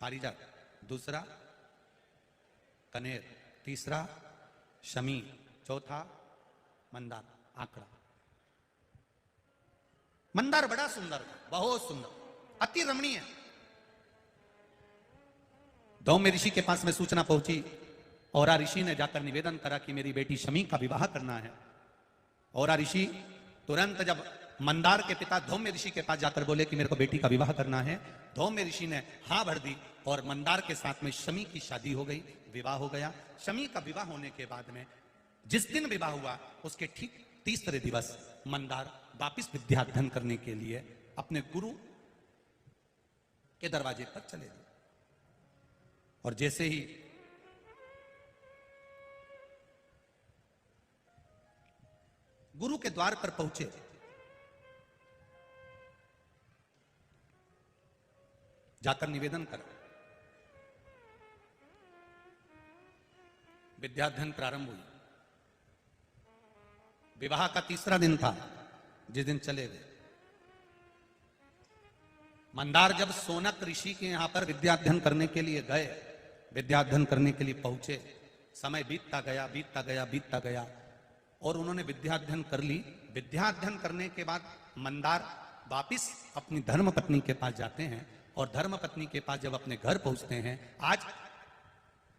पारिजात, दूसरा कनेर, तीसरा शमी, चौथा मंदार। आंकड़ा। मंदार बड़ा सुंदर, बहुत सुंदर, अति रमणीय। धौम्य ऋषि के पास में सूचना पहुंची। औरा ऋषि ने जाकर निवेदन करा कि मेरी बेटी शमी का विवाह करना है। औरा ऋषि तुरंत जब मंदार के पिता धौम्य ऋषि के पास जाकर बोले कि मेरे को बेटी का विवाह करना है, धौम्य ऋषि ने हाँ भर दी और मंदार के साथ में शमी की शादी हो गई, विवाह हो गया। शमी का विवाह होने के बाद में जिस दिन विवाह हुआ उसके ठीक तीसरे दिवस मंदार वापिस विद्या अध्ययन करने के लिए अपने गुरु के दरवाजे पर चले गए। और जैसे ही गुरु के द्वार पर पहुंचे, जाकर निवेदन करा। विद्याध्ययन प्रारंभ हुई। विवाह का तीसरा दिन था जिस दिन चले गए। मंदार जब सोनक ऋषि के यहां पर विद्याध्ययन करने के लिए गए, विद्याध्ययन करने के लिए पहुंचे, समय बीतता गया बीतता गया बीतता गया और उन्होंने विद्याध्ययन कर ली। विद्याध्ययन करने के बाद मंदार वापिस अपनी धर्मपत्नी के पास जाते हैं और धर्मपत्नी के पास जब अपने घर पहुंचते हैं, आज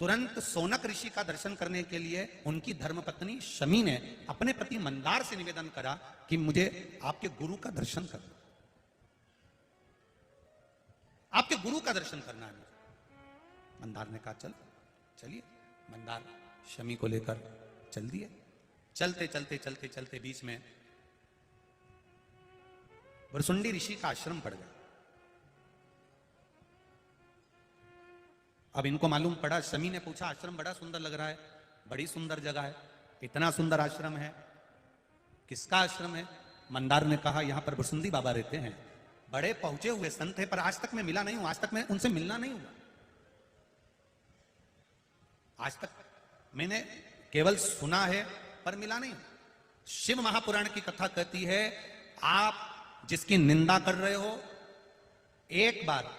तुरंत सोनक ऋषि का दर्शन करने के लिए उनकी धर्मपत्नी शमी ने अपने पति मंदार से निवेदन करा कि मुझे आपके गुरु का दर्शन करना, आपके गुरु का दर्शन करना है। मंदार ने कहा चलिए। मंदार शमी को लेकर चल दिए। चलते चलते चलते चलते बीच में वरसुंडी ऋषि का आश्रम पड़ गया। अब इनको मालूम पड़ा, शमी ने पूछा आश्रम बड़ा सुंदर लग रहा है, बड़ी सुंदर जगह है, इतना सुंदर आश्रम है, किसका आश्रम है? मंदार ने कहा यहां पर वरसुंडी बाबा रहते हैं, बड़े पहुंचे हुए संत है, पर आज तक मैं मिला नहीं हूं, आज तक मैं उनसे मिलना नहीं हुआ। आज तक मैंने केवल सुना है पर मिला नहीं। शिव महापुराण की कथा कहती है आप जिसकी निंदा कर रहे हो एक बार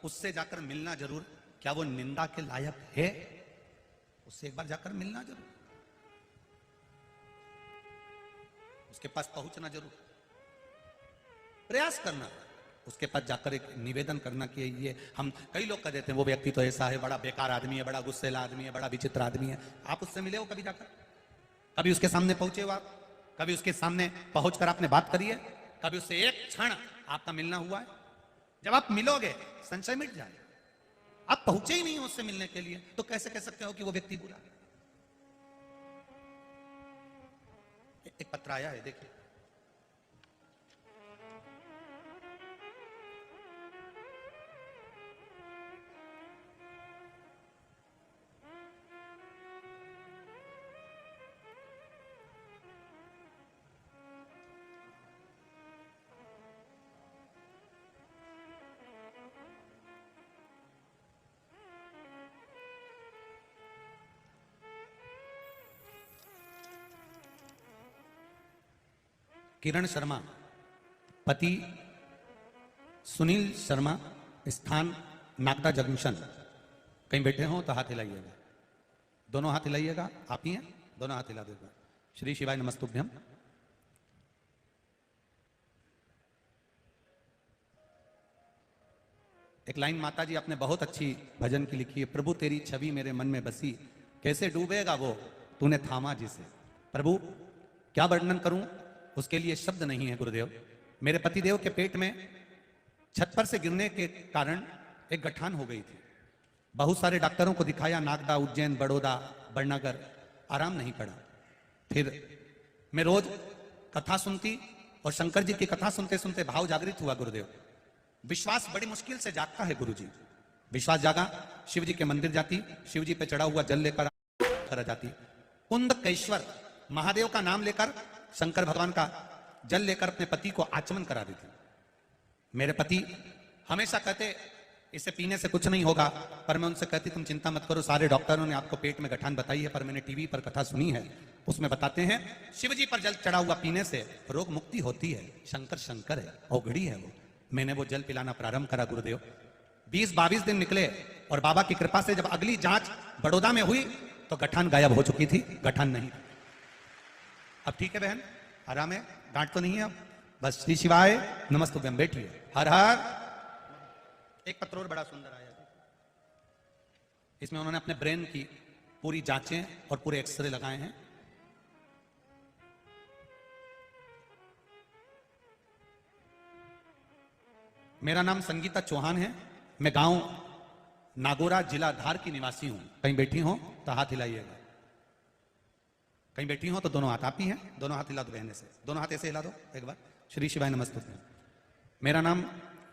उससे जाकर मिलना जरूर। क्या वो निंदा के लायक है? उससे एक बार जाकर मिलना जरूर, उसके पास पहुंचना जरूर, प्रयास करना, उसके पास जाकर एक निवेदन करना कि ये हम कई लोग कह देते हैं वो व्यक्ति तो ऐसा है, बड़ा बेकार आदमी है, बड़ा गुस्सेला आदमी है, बड़ा विचित्र आदमी है। आप उससे मिले हो कभी जाकर? कभी उसके सामने पहुंचे हो आप? कभी उसके सामने पहुंचकर आपने बात करी है? कभी उससे एक क्षण आपका मिलना हुआ है? जब आप मिलोगे संशय मिट जाए। आप पहुंचे ही नहीं हो उससे मिलने के लिए तो कैसे कह सकते हो कि वो व्यक्ति बुरा है? एक पत्र आया है, देखिए। किरण शर्मा, पति सुनील शर्मा, स्थान नागदा जंक्शन। कहीं बैठे हो तो हाथ हिलाइएगा, दोनों हाथ हिलाइएगा। आप ही हैं? दोनों हाथ हिला देगा। श्री शिवाय नमस्तुभ्यम। एक लाइन माता जी आपने बहुत अच्छी भजन की लिखी है, प्रभु तेरी छवि मेरे मन में बसी, कैसे डूबेगा वो तूने थामा जिसे। प्रभु क्या वर्णन करूं, उसके लिए शब्द नहीं है गुरुदेव। मेरे पतिदेव के पेट में छत पर से गिरने के कारण एक गठान हो गई थी। बहुत सारे डॉक्टरों को दिखाया, नागदा, उज्जैन, बड़ौदा, बड़नगर, आराम नहीं पड़ा। फिर मैं रोज कथा सुनती और शंकर जी की कथा सुनते सुनते भाव जागृत हुआ गुरुदेव। विश्वास बड़ी मुश्किल से जागता है गुरुजी। विश्वास जागा, शिव जी के मंदिर जाती, शिव जी पे चढ़ा हुआ जल लेकर कर जाती। कुंदकेश्वर महादेव का नाम लेकर, शंकर भगवान का जल लेकर अपने पति को आचमन करा देती। मेरे पति हमेशा कहते इसे पीने से कुछ नहीं होगा, पर मैं उनसे कहती तुम चिंता मत करो, सारे डॉक्टरों ने आपको पेट में गठान बताई है, पर मैंने टीवी पर कथा सुनी है, उसमें बताते हैं शिव जी पर जल चढ़ा हुआ पीने से रोग मुक्ति होती है। शंकर शंकर है, औगड़ी है वो। मैंने वो जल पिलाना प्रारंभ करा गुरुदेव। 20-22 दिन निकले, और बाबा की कृपा से जब अगली जांच बड़ौदा में हुई तो गठान गायब हो चुकी थी, गठान नहीं। अब ठीक है बहन, आराम है, डांट तो नहीं है अब, बस श्री शिवाय नमस्तुभ्यम, बैठिए। हर हर। एक पत्र और बड़ा सुंदर आया, इसमें उन्होंने अपने ब्रेन की पूरी जांचें और पूरे एक्सरे लगाए हैं। मेरा नाम संगीता चौहान है, मैं गांव नागौरा जिला धार की निवासी हूं। कहीं बैठी हो तो हाथ हिलाइएगा, कहीं बैठी हो तो दोनों हाथ, आप ही हैं, दोनों हाथ हिला दो बहने से, दोनों हाथ ऐसे हिला दो एक बार। श्री शिवाय नमस्तुभ्यम। मेरा नाम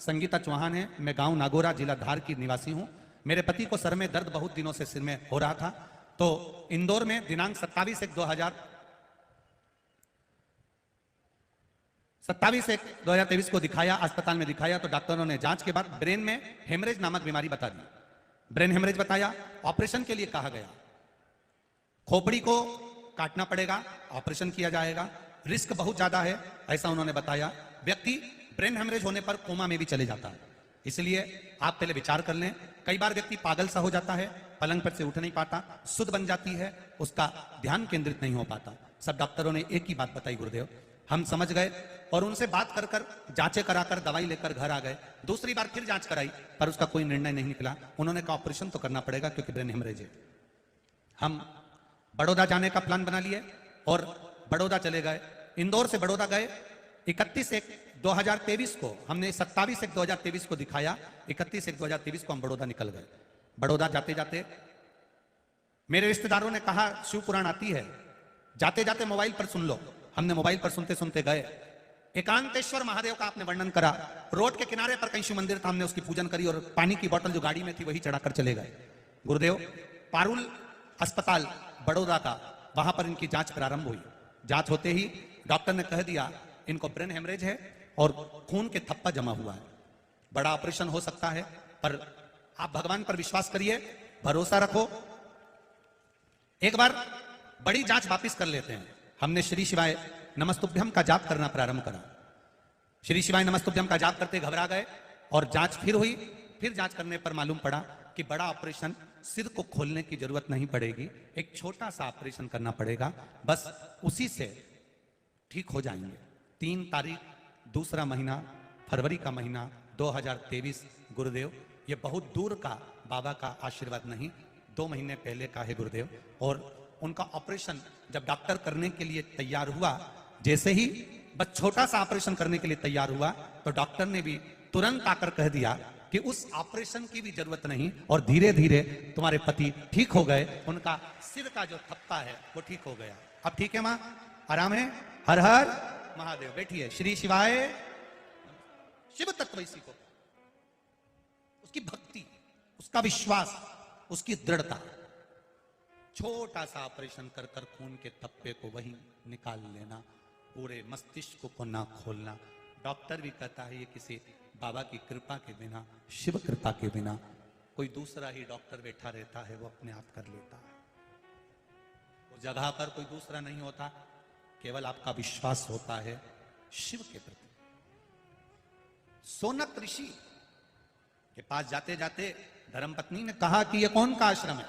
संगीता चौहान है, मैं गांव नागौरा जिला धार की निवासी हूं। मेरे पति को सर में दर्द बहुत दिनों से सिर में हो रहा था, तो इंदौर में दिनांक 27/1/2023 को दिखाया, अस्पताल में दिखाया, तो डॉक्टरों ने जांच के बाद ब्रेन में हेमरेज नामक बीमारी बता दी। ब्रेन हेमरेज बताया, ऑपरेशन के लिए कहा गया, खोपड़ी को काटना पड़ेगा, ऑपरेशन किया जाएगा, रिस्क बहुत ज्यादा है, ऐसा उन्होंने बताया। व्यक्ति ब्रेन हेमरेज होने पर कोमा में भी चले जाता है, इसलिए आप पहले विचार कर लें। कई बार व्यक्ति पागल सा हो जाता है, पलंग पर से उठ नहीं पाता, सुध बन जाती है, उसका ध्यान केंद्रित नहीं हो पाता। सब डॉक्टरों ने एक ही बात बताई गुरुदेव, हम समझ गए और उनसे बात कर कर जांचें कराकर दवाई लेकर घर आ गए। दूसरी बार फिर जांच कराई पर उसका कोई निर्णय नहीं निकला। उन्होंने कहा ऑपरेशन तो करना पड़ेगा क्योंकि ब्रेन हेमरेज है। हम बड़ौदा जाने का प्लान बना लिए और बड़ौदा चले गए। इंदौर से बड़ौदा गए, 31/1/2023 को हमने 27/1/2023 को दिखाया, 31/1/2023 को हम बड़ौदा निकल गए। बड़ौदा जाते जाते मेरे रिश्तेदारों ने कहा शिव पुराण आती है, जाते जाते मोबाइल पर सुन लो। हमने मोबाइल पर सुनते सुनते गए, एकांतेश्वर महादेव का आपने वर्णन करा, रोड के किनारे पर कहीं शिव मंदिर था, हमने उसकी पूजन करी और पानी की बोतल जो गाड़ी में थी वही चढ़ाकर चले गए। गुरुदेव पारुल अस्पताल बड़ौदा का, वहां पर इनकी जांच प्रारंभ हुई। जांच होते ही डॉक्टर ने कह दिया इनको ब्रेन हेमरेज है और खून के थप्पा जमा हुआ है, बड़ा ऑपरेशन हो सकता है, पर आप भगवान पर विश्वास करिए, भरोसा रखो, एक बार बड़ी जांच वापिस कर लेते हैं। हमने श्री शिवाय नमस्तुभ्यम का जाप करना प्रारंभ करा। श्री शिवाय नमस्तुभ्यम का जाप करते घबरा गए और जांच फिर हुई। फिर जांच करने पर मालूम पड़ा कि बड़ा ऑपरेशन, सिर को खोलने की जरूरत नहीं पड़ेगी, एक छोटा सा ऑपरेशन करना पड़ेगा, बस उसी से ठीक हो जाएंगे। 3 तारीख 2 महीना फरवरी का महीना 2023। गुरुदेव ये बहुत दूर का बाबा का आशीर्वाद नहीं, 2 महीने पहले का है गुरुदेव। और उनका ऑपरेशन जब डॉक्टर करने के लिए तैयार हुआ, जैसे ही बस छोटा सा ऑपरेशन करने के लिए तैयार हुआ तो डॉक्टर ने भी तुरंत आकर कह दिया कि उस ऑपरेशन की भी जरूरत नहीं और धीरे धीरे तुम्हारे पति ठीक हो गए, उनका सिर का जो थप्पा है वो ठीक हो गया। अब ठीक है मां, आराम है, हर हर महादेव। बैठिए। श्री शिवाय। शिव तत्व इसी को, उसकी भक्ति, उसका विश्वास, उसकी दृढ़ता। छोटा सा ऑपरेशन कर कर खून के थप्पे को वही निकाल लेना, पूरे मस्तिष्क को ना खोलना। डॉक्टर भी कहता है ये किसी बाबा की कृपा के बिना, शिव कृपा के बिना कोई दूसरा ही डॉक्टर बैठा रहता है, वो अपने आप कर लेता है। उस जगह पर कोई दूसरा नहीं होता, केवल आपका विश्वास होता है शिव के प्रति। सोनक ऋषि के पास जाते जाते धर्मपत्नी ने कहा कि ये कौन का आश्रम है,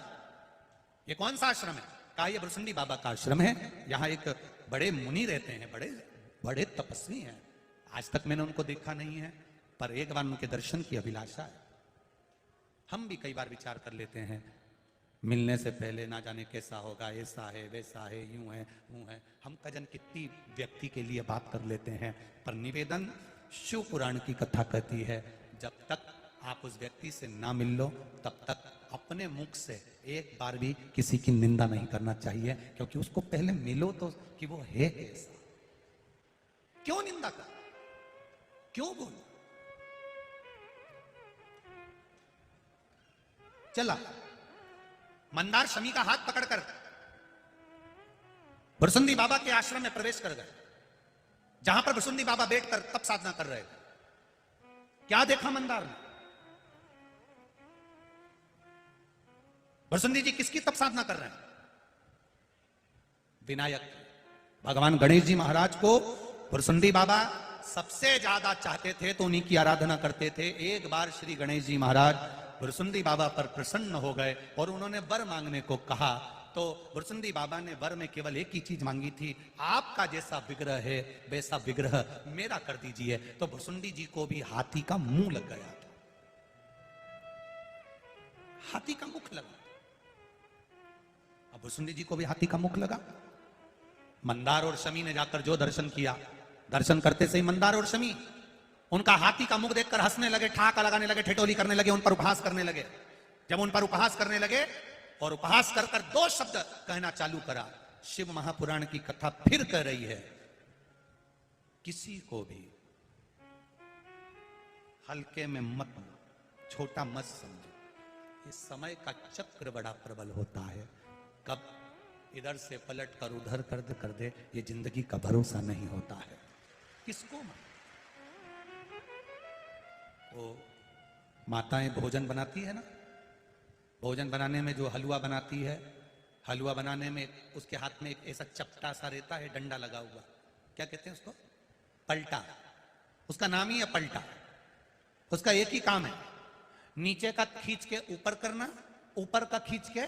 ये कौन सा आश्रम है? कहा ये भुरसुंडी बाबा का आश्रम है, यहाँ एक बड़े मुनि रहते हैं, बड़े बड़े तपस्वी हैं। आज तक मैंने उनको देखा नहीं है, पर एक बार उनके दर्शन की अभिलाषा है। हम भी कई बार विचार कर लेते हैं, मिलने से पहले ना जाने कैसा होगा, ऐसा है वैसा है, यूं है यूं है। हम कजन कितनी व्यक्ति के लिए बात कर लेते हैं, पर निवेदन शिव पुराण की कथा कहती है, जब तक आप उस व्यक्ति से ना मिल लो तब तक अपने मुख से एक बार भी किसी की निंदा नहीं करना चाहिए, क्योंकि उसको पहले मिलो तो कि वो है कैसा। क्यों निंदा कर, क्यों बोलो? चला मंदार शमी का हाथ पकड़कर भुरसुंडी बाबा के आश्रम में प्रवेश कर गए, जहां पर भुरसुंडी बाबा बैठकर तप साधना कर रहे थे। क्या देखा मंदार ने? भुरसुंडी जी किसकी तप साधना कर रहे हैं? विनायक भगवान गणेश जी महाराज को भुरसुंडी बाबा सबसे ज्यादा चाहते थे, तो उन्हीं की आराधना करते थे। एक बार श्री गणेश जी महाराज भुरसुंडी बाबा पर प्रसन्न हो गए और उन्होंने वर मांगने को कहा। तो भुरसुंडी बाबा ने वर में केवल एक ही चीज मांगी थी, आपका जैसा विग्रह है वैसा विग्रह मेरा कर दीजिए। तो भुरसुंडी जी को भी हाथी का मुंह लग गया था, हाथी का मुख लगा। अब भुरसुंडी जी को भी हाथी का मुख लगा। मंदार और शमी ने जाकर जो दर्शन किया, दर्शन करते से ही मंदार और शमी उनका हाथी का मुख देखकर हंसने लगे, ठाका लगाने लगे, ठिठोली करने लगे, उन पर उपहास करने लगे। जब उन पर उपहास करने लगे और उपहास कर कर दो शब्द कहना चालू करा, शिव महापुराण की कथा फिर कह रही है, किसी को भी हल्के में मत लो, छोटा मत समझो। इस समय का चक्र बड़ा प्रबल होता है, कब इधर से पलट कर उधर कर दे ये जिंदगी का भरोसा नहीं होता है। किसको वो माताएं भोजन बनाती है ना, भोजन बनाने में जो हलवा बनाती है, हलवा बनाने में उसके हाथ में एक ऐसा चपटा सा रहता है, डंडा लगा हुआ, क्या कहते हैं उसको? पलटा। उसका नाम ही है पलटा। उसका एक ही काम है, नीचे का खींच के ऊपर करना, ऊपर का खींच के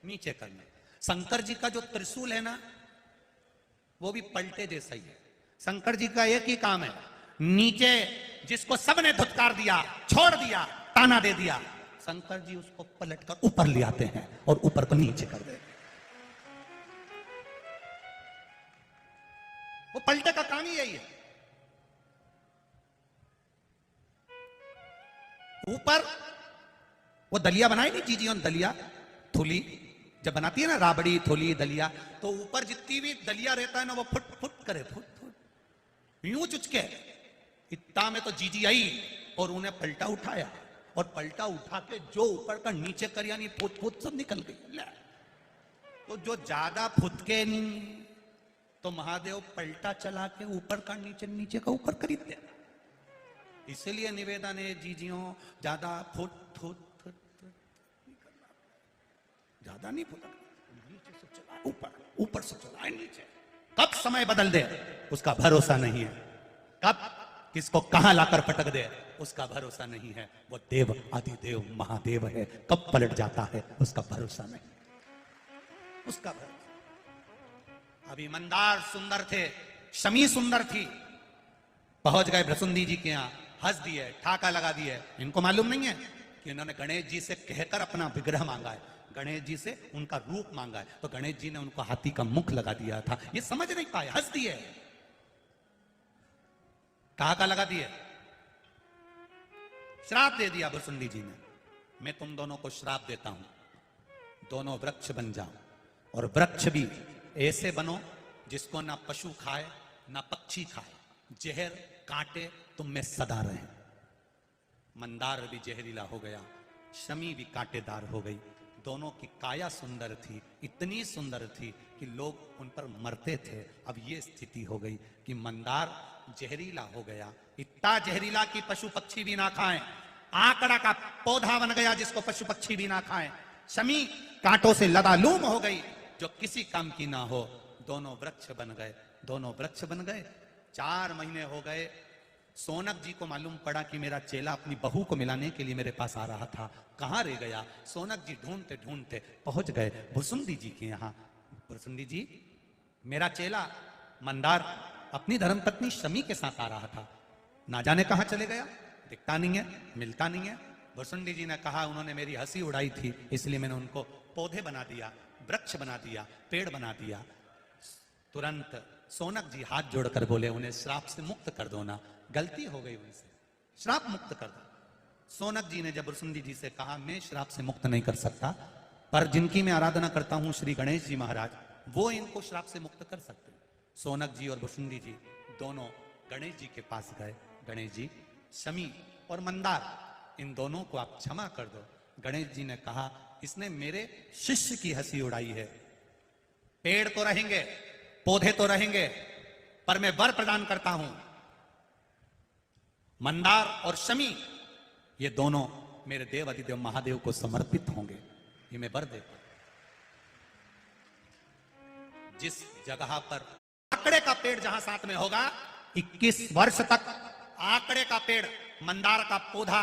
नीचे करना। शंकर जी का जो त्रिशूल है ना, वो भी पलटे जैसा ही है। शंकर जी का एक ही काम है, नीचे जिसको सबने धुतकार दिया, छोड़ दिया, ताना दे दिया, शंकर जी उसको पलट कर ऊपर ले आते हैं और ऊपर को नीचे कर देते। वो पलटे का काम ही यही है। ऊपर वो दलिया बनाई नहीं जीजी, दलिया थोली जब बनाती है ना, राबड़ी थोली दलिया, तो ऊपर जितनी भी दलिया रहता है ना, वो फुट फुट करे, फुट फुट यूं चुचके। इतना में तो जीजी आई और उन्हें पलटा उठाया, और पलटा उठा के जो ऊपर का नीचे कर, यानी फुट फुट सब निकल गई। तो जो ज्यादा फुटके नहीं तो महादेव पलटा चला के ऊपर का नीचे, नीचे का ऊपर खरीद दे। इसलिए निवेदन है जीजियों, ज्यादा फुट फुट ज्यादा नहीं फुटक, नीचे से चला ऊपर, ऊपर से चला नीचे। कब समय बदल दे उसका भरोसा नहीं है, कब किसको कहां लाकर पटक दे उसका भरोसा नहीं है। वो देव आदिदेव महादेव है, कब पलट जाता है उसका भरोसा नहीं, उसका भरोसा। अभी मंदार सुंदर थे, शमी सुंदर थी, पहुंच गए भृसुंडी जी के यहां, हंस दिए, ठाका लगा दिए। इनको मालूम नहीं है कि इन्होंने गणेश जी से कहकर अपना विग्रह मांगा है, गणेश जी से उनका रूप मांगा है, तो गणेश जी ने उनको हाथी का मुख लगा दिया था। ये समझ नहीं पाए, हंस दिए, ठाका लगा दिए, श्राप दे दिया भृसुंडी जी ने। मैं तुम दोनों को श्राप देता हूं, दोनों वृक्ष बन जाओ, और वृक्ष भी ऐसे बनो जिसको ना पशु खाए ना पक्षी खाए, जहर कांटे तुम में सदा रहे। मंदार भी जहरीला हो गया, शमी भी कांटेदार हो गई। दोनों की काया सुंदर थी, इतनी सुंदर थी कि लोग उन पर मरते थे। अब ये स्थिति हो गई कि मंदार जहरीला हो गया, इतना जहरीला कि पशु पक्षी भी ना खाएं, आंकड़ा का पौधा बन गया जिसको पशु पक्षी भी ना खाएं। शमी कांटों से लदालूम हो गई, जो किसी काम की ना हो। दोनों वृक्ष बन गए, दोनों वृक्ष बन गए। 4 महीने हो गए, सोनक जी को मालूम पड़ा कि मेरा चेला अपनी बहू को मिलाने के लिए मेरे पास आ रहा था, कहां रह गया। सोनक जी ढूंढते ढूंढते पहुंच गए भृसुंडी जी के यहां। भृसुंडी जी, मेरा चेला मंदार अपनी धर्मपत्नी शमी के साथ आ रहा था, ना जाने कहां चले गया, दिखता नहीं है, मिलता नहीं है। भृसुंडी जी ने कहा उन्होंने मेरी हंसी उड़ाई थी, इसलिए मैंने उनको पौधे बना दिया, वृक्ष बना दिया, पेड़ बना दिया। तुरंत सोनक जी हाथ जोड़कर बोले, उन्हें श्राप से मुक्त कर दो ना, गलती हो गई उनसे, श्राप मुक्त कर दो। सोनक जी ने जब भृसुंडी जी से कहा, मैं श्राप से मुक्त नहीं कर सकता, पर जिनकी मैं आराधना करता हूं श्री गणेश जी महाराज, वो इनको श्राप से मुक्त कर सकते हैं। सोनक जी और भृसुंडी जी दोनों गणेश जी के पास गए। गणेश जी, शमी और मंदार, इन दोनों को आप क्षमा कर दो। गणेश जी ने कहा, इसने मेरे शिष्य की हंसी उड़ाई है, पेड़ तो रहेंगे, पौधे तो रहेंगे, पर मैं वर प्रदान करता हूं। मंदार और शमी ये दोनों मेरे देव अधिदेव महादेव को समर्पित होंगे, ये मैं वर देता हूं। जिस जगह पर आकड़े का पेड़ जहां साथ में होगा, 21 वर्ष तक आकड़े का पेड़, मंदार का पौधा,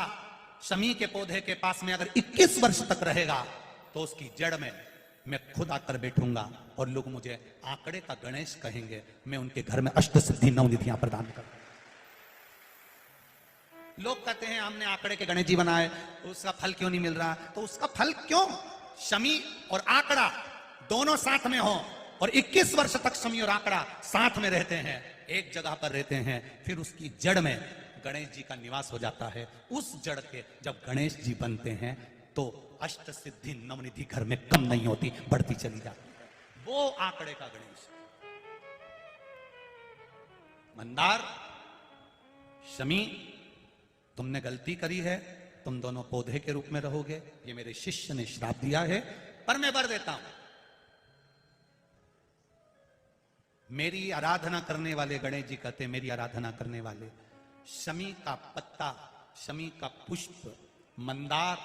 शमी के पौधे के पास में अगर 21 वर्ष तक रहेगा तो उसकी जड़ में मैं खुद आकर बैठूंगा और लोग मुझे आंकड़े का गणेश कहेंगे। मैं उनके घर में अष्ट सिद्धि नवनिधियां प्रदान कर। लोग कहते हैं हमने आंकड़े के गणेश जी बनाए, उसका फल क्यों नहीं मिल रहा? तो उसका फल क्यों? शमी और आंकड़ा दोनों साथ में हो और 21 वर्ष तक शमी और आंकड़ा साथ में रहते हैं, एक जगह पर रहते हैं, फिर उसकी जड़ में गणेश जी का निवास हो जाता है। उस जड़ के जब गणेश जी बनते हैं तो अष्ट सिद्धि नवनिधि घर में कम नहीं होती, बढ़ती चली जाती है। वो आंकड़े का गणेश। मंदार, शमी, तुमने गलती करी है, तुम दोनों पौधे के रूप में रहोगे, ये मेरे शिष्य ने श्राप दिया है, पर मैं वर देता हूं। मेरी आराधना करने वाले, गणेश जी कहते हैं मेरी आराधना करने वाले, शमी का पत्ता, शमी का पुष्प, मंदार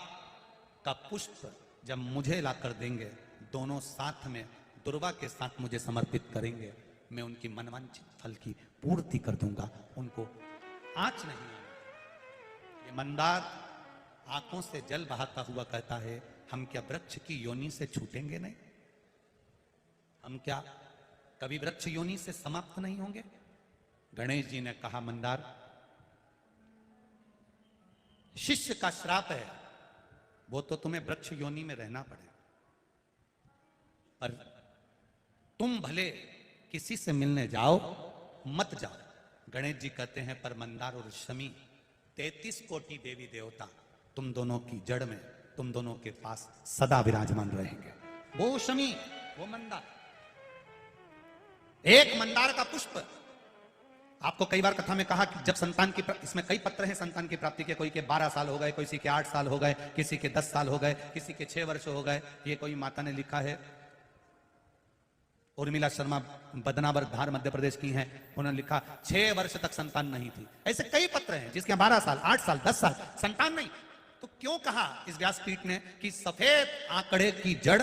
का पुष्प जब मुझे लाकर देंगे, दोनों साथ में दुर्वा के साथ मुझे समर्पित करेंगे, मैं उनकी मनवांछित फल की पूर्ति कर दूंगा, उनको आंच नहीं आएगी। ये मंदार आंखों से जल बहाता हुआ कहता है, हम क्या वृक्ष की योनि से छूटेंगे नहीं? हम क्या कभी वृक्ष योनि से समाप्त नहीं होंगे? गणेश जी ने कहा, मंदार, शिष्य का श्राप है, वो तो तुम्हें वृक्ष योनि में रहना पड़ेगा, पर तुम भले किसी से मिलने जाओ मत जाओ। गणेश जी कहते हैं, पर मंदार और शमी 33 कोटि देवी देवता तुम दोनों की जड़ में, तुम दोनों के पास सदा विराजमान रहेंगे। वो शमी, वो मंदार, एक मंदार का पुष्प। आपको कई बार कथा में कहा कि जब संतान की, इसमें कई पत्र हैं संतान की प्राप्ति के, कोई के 12 साल हो गए, किसी के 8 साल हो गए, किसी के 10 साल हो गए, किसी के 6 वर्ष हो गए। ये कोई माता ने लिखा है, उर्मिला शर्मा बदनावर धार मध्य प्रदेश की हैं, उन्होंने लिखा 6 वर्ष तक संतान नहीं थी। ऐसे कई पत्र हैं जिसके 12 साल, 8 साल, 10 साल संतान नहीं। तो क्यों कहा इस व्यासपीठ ने कि सफेद आंकड़े की जड़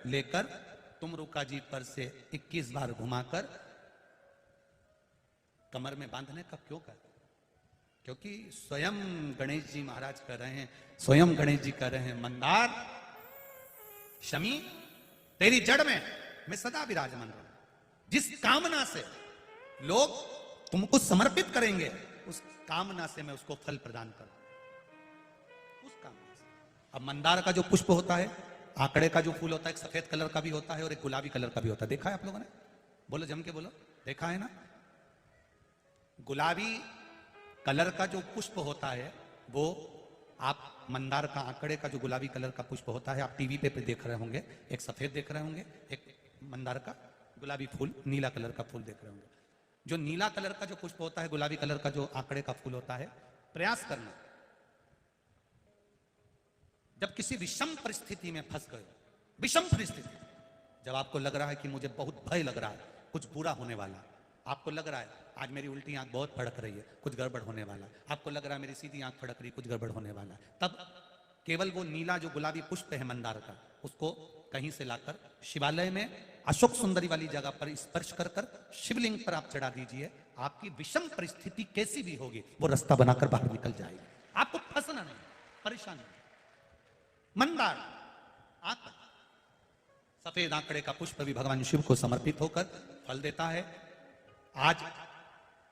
लेकर तुम रुका जी पर से 21 बार घुमाकर कमर में बांधने का क्यों कर? क्योंकि स्वयं गणेश जी महाराज कह रहे हैं, स्वयं गणेश जी कह रहे हैं, मंदार, शमी, तेरी जड़ में मैं सदा विराजमान रहूं। जिस कामना से लोग तुमको समर्पित करेंगे, उस कामना से मैं उसको फल प्रदान करूं, उस कामना से। अब मंदार का जो पुष्प होता है, आंकड़े का जो फूल होता है, एक सफेद कलर का भी होता है और एक गुलाबी कलर का भी होता है। देखा है आप लोगों ने? बोलो, जम के बोलो, देखा है ना? गुलाबी कलर का जो पुष्प होता है, वो आप मंदार का, आंकड़े का जो गुलाबी कलर का पुष्प होता है, आप टीवी पे देख रहे होंगे, एक सफेद देख रहे होंगे, एक मंदार का गुलाबी फूल, नीला कलर का फूल देख रहे होंगे। जो नीला कलर का जो पुष्प होता है, गुलाबी कलर का जो आंकड़े का फूल होता है, प्रयास करना, जब किसी विषम परिस्थिति में फंस गए, विषम परिस्थिति, जब आपको लग रहा है कि मुझे बहुत भय लग रहा है, कुछ बुरा होने वाला, आपको लग रहा है आज मेरी उल्टी आंख बहुत फड़क रही है, कुछ गड़बड़ होने वाला, आपको लग रहा है मेरी सीधी आंख फड़क रही, कुछ गड़बड़ होने वाला, तब केवल वो नीला जो गुलाबी पुष्प है मंदार का, उसको कहीं से लाकर शिवालय में अशोक सुंदरी वाली जगह पर स्पर्श कर कर शिवलिंग पर आप चढ़ा दीजिए। आपकी विषम परिस्थिति कैसी भी होगी, वो रास्ता बनाकर बाहर निकल जाएगी, आपको फंसना नहीं, परेशान नहीं। मंदार आंकड़ा, सफेद आंकड़े का पुष्प भी भगवान शिव को समर्पित होकर फल देता है। आज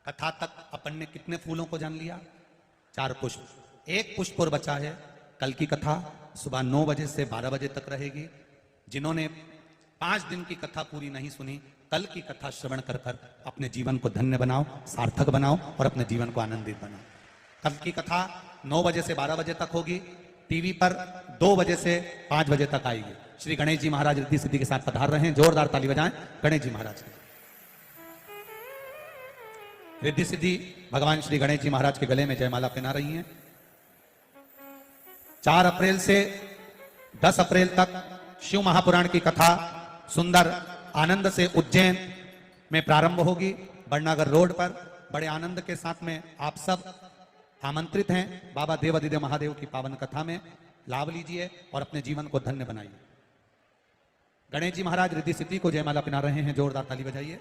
कथा तक अपन ने कितने फूलों को जान लिया? 4 पुष्प, एक पुष्प और बचा है। कल की कथा सुबह 9 बजे से 12 बजे तक रहेगी। जिन्होंने 5 दिन की कथा पूरी नहीं सुनी, कल की कथा श्रवण कर कर अपने जीवन को धन्य बनाओ, सार्थक बनाओ और अपने जीवन को आनंदित बनाओ। कल की कथा 9 बजे से 12 बजे तक होगी, टीवी पर 2 बजे से 5 बजे तक आएगी। श्री गणेश जी महाराज रिद्धि सिद्धि के साथ पधार रहे हैं, जोरदार ताली बजाएं गणेश जी महाराज की। रिद्धि सिद्धि भगवान श्री गणेश जी महाराज के गले में जयमाला पहना रही हैं। 4 अप्रैल से 10 अप्रैल तक शिव महापुराण की कथा सुंदर आनंद से उज्जैन में प्रारंभ होगी, बड़नागर रोड पर। बड़े आनंद के साथ में आप सब आमंत्रित हैं बाबा देवादिदेव महादेव की पावन कथा में। लाभ लीजिए और अपने जीवन को धन्य बनाइए। गणेश जी महाराज रिद्धि सिद्धि को जयमाला पहना रहे हैं, जोरदार ताली बजाइए।